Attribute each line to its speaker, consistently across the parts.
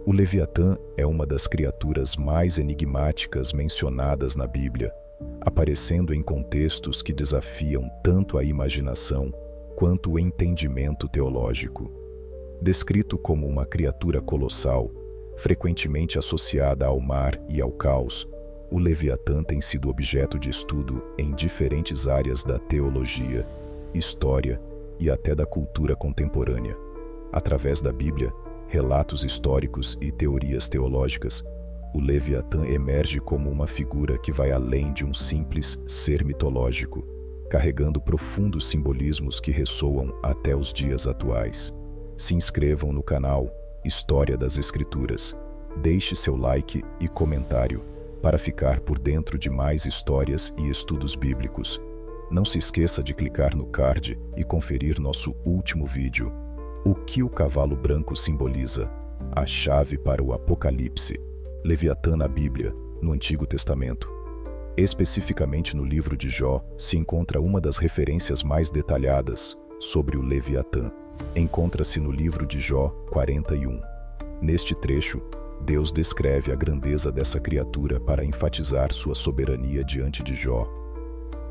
Speaker 1: O Leviatã é uma das criaturas mais enigmáticas mencionadas na Bíblia, aparecendo em contextos que desafiam tanto a imaginação quanto o entendimento teológico. Descrito como uma criatura colossal, frequentemente associada ao mar e ao caos, o Leviatã tem sido objeto de estudo em diferentes áreas da teologia, história e até da cultura contemporânea. Através da Bíblia, relatos históricos e teorias teológicas, o Leviatã emerge como uma figura que vai além de um simples ser mitológico, carregando profundos simbolismos que ressoam até os dias atuais. Se inscrevam no canal História das Escrituras, deixe seu like e comentário para ficar por dentro de mais histórias e estudos bíblicos. Não se esqueça de clicar no card e conferir nosso último vídeo. O que o cavalo branco simboliza? A chave para o Apocalipse. Leviatã na Bíblia, no Antigo Testamento. Especificamente no livro de Jó, se encontra uma das referências mais detalhadas sobre o Leviatã. Encontra-se no livro de Jó 41. Neste trecho, Deus descreve a grandeza dessa criatura para enfatizar sua soberania diante de Jó.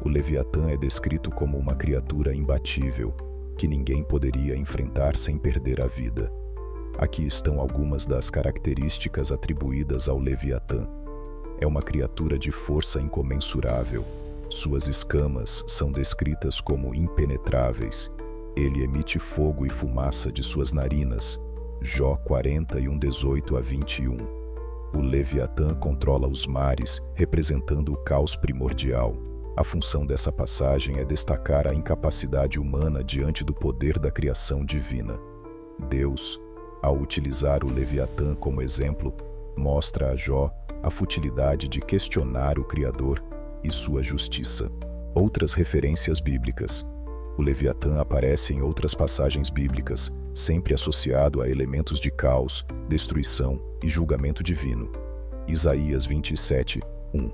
Speaker 1: O Leviatã é descrito como uma criatura imbatível, que ninguém poderia enfrentar sem perder a vida. Aqui estão algumas das características atribuídas ao Leviatã. É uma criatura de força incomensurável. Suas escamas são descritas como impenetráveis. Ele emite fogo e fumaça de suas narinas. Jó 41, 18 a 21. O Leviatã controla os mares, representando o caos primordial. A função dessa passagem é destacar a incapacidade humana diante do poder da criação divina. Deus, ao utilizar o Leviatã como exemplo, mostra a Jó a futilidade de questionar o Criador e sua justiça. Outras referências bíblicas. O Leviatã aparece em outras passagens bíblicas, sempre associado a elementos de caos, destruição e julgamento divino. Isaías 27, 1.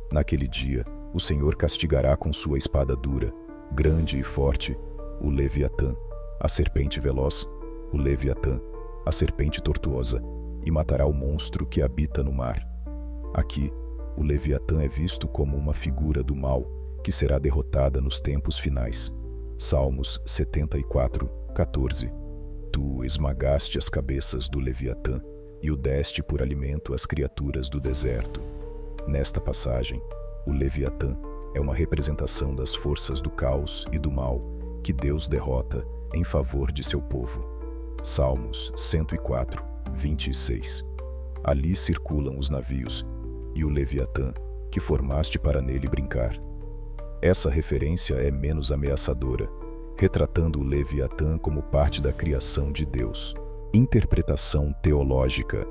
Speaker 1: Naquele dia, o Senhor castigará com sua espada dura, grande e forte, o Leviatã, a serpente veloz, o Leviatã, a serpente tortuosa, e matará o monstro que habita no mar. Aqui, o Leviatã é visto como uma figura do mal, que será derrotada nos tempos finais. Salmos 74, 14. Tu esmagaste as cabeças do Leviatã e o deste por alimento às criaturas do deserto. Nesta passagem, o Leviatã é uma representação das forças do caos e do mal que Deus derrota em favor de seu povo. Salmos 104, 26. Ali circulam os navios e o Leviatã, que formaste para nele brincar. Essa referência é menos ameaçadora, retratando o Leviatã como parte da criação de Deus. Interpretação teológica.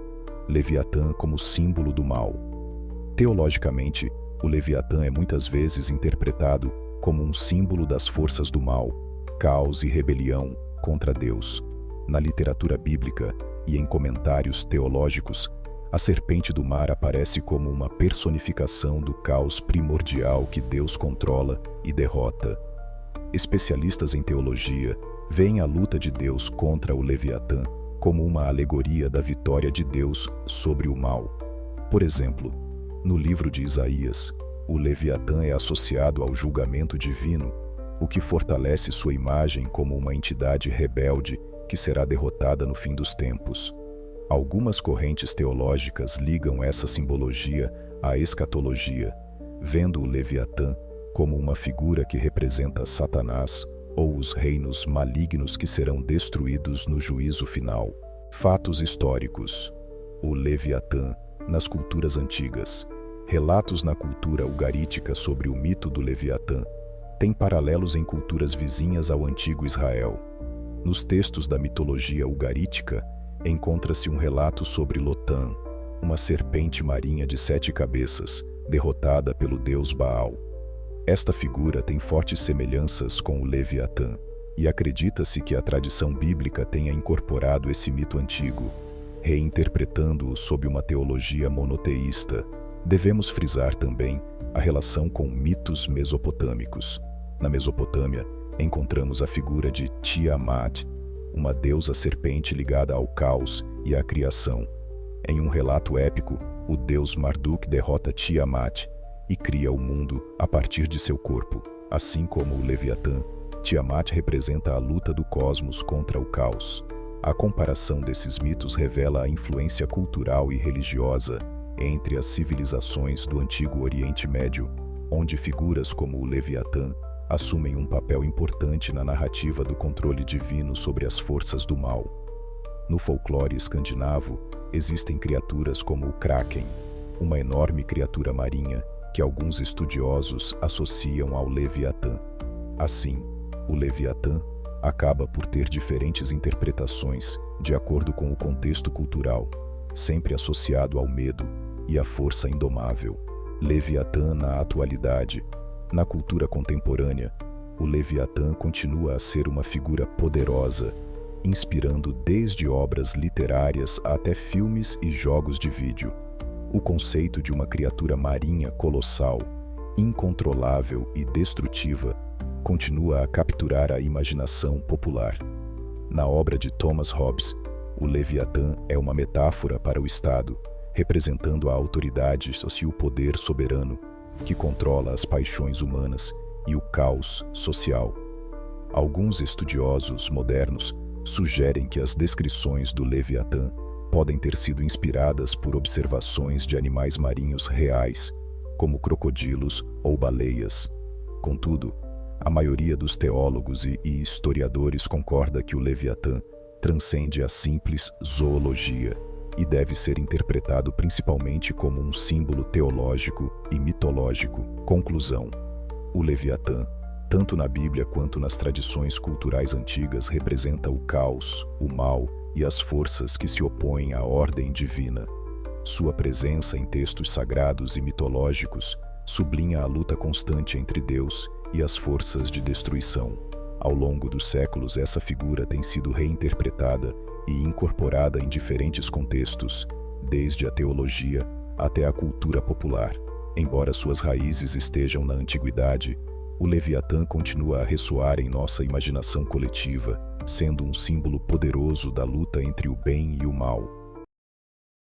Speaker 1: Leviatã como símbolo do mal. Teologicamente, o Leviatã é muitas vezes interpretado como um símbolo das forças do mal, caos e rebelião contra Deus. Na literatura bíblica e em comentários teológicos, a serpente do mar aparece como uma personificação do caos primordial que Deus controla e derrota. Especialistas em teologia veem a luta de Deus contra o Leviatã como uma alegoria da vitória de Deus sobre o mal. Por exemplo, no livro de Isaías, o Leviatã é associado ao julgamento divino, o que fortalece sua imagem como uma entidade rebelde que será derrotada no fim dos tempos. Algumas correntes teológicas ligam essa simbologia à escatologia, vendo o Leviatã como uma figura que representa Satanás ou os reinos malignos que serão destruídos no juízo final. Fatos históricos. O Leviatã nas culturas antigas. Relatos na cultura ugarítica sobre o mito do Leviatã têm paralelos em culturas vizinhas ao antigo Israel. Nos textos da mitologia ugarítica, encontra-se um relato sobre Lotã, uma serpente marinha de 7 cabeças, derrotada pelo deus Baal. Esta figura tem fortes semelhanças com o Leviatã, e acredita-se que a tradição bíblica tenha incorporado esse mito antigo, reinterpretando-o sob uma teologia monoteísta. Devemos frisar também a relação com mitos mesopotâmicos. Na Mesopotâmia, encontramos a figura de Tiamat, uma deusa serpente ligada ao caos e à criação. Em um relato épico, o deus Marduk derrota Tiamat e cria o mundo a partir de seu corpo. Assim como o Leviatã, Tiamat representa a luta do cosmos contra o caos. A comparação desses mitos revela a influência cultural e religiosa entre as civilizações do Antigo Oriente Médio, onde figuras como o Leviatã assumem um papel importante na narrativa do controle divino sobre as forças do mal. No folclore escandinavo, existem criaturas como o Kraken, uma enorme criatura marinha que alguns estudiosos associam ao Leviatã. Assim, o Leviatã acaba por ter diferentes interpretações de acordo com o contexto cultural, sempre associado ao medo e à força indomável. Leviatã na atualidade. Na cultura contemporânea, o Leviatã continua a ser uma figura poderosa, inspirando desde obras literárias até filmes e jogos de vídeo. O conceito de uma criatura marinha colossal, incontrolável e destrutiva continua a capturar a imaginação popular. Na obra de Thomas Hobbes, o Leviatã é uma metáfora para o Estado, representando a autoridade e o poder soberano que controla as paixões humanas e o caos social. Alguns estudiosos modernos sugerem que as descrições do Leviatã podem ter sido inspiradas por observações de animais marinhos reais, como crocodilos ou baleias. Contudo, a maioria dos teólogos e historiadores concorda que o Leviatã transcende a simples zoologia e deve ser interpretado principalmente como um símbolo teológico e mitológico. Conclusão: o Leviatã, tanto na Bíblia quanto nas tradições culturais antigas, representa o caos, o mal e as forças que se opõem à ordem divina. Sua presença em textos sagrados e mitológicos sublinha a luta constante entre Deus e as forças de destruição. Ao longo dos séculos, essa figura tem sido reinterpretada e incorporada em diferentes contextos, desde a teologia até a cultura popular. Embora suas raízes estejam na antiguidade, o Leviatã continua a ressoar em nossa imaginação coletiva, sendo um símbolo poderoso da luta entre o bem e o mal.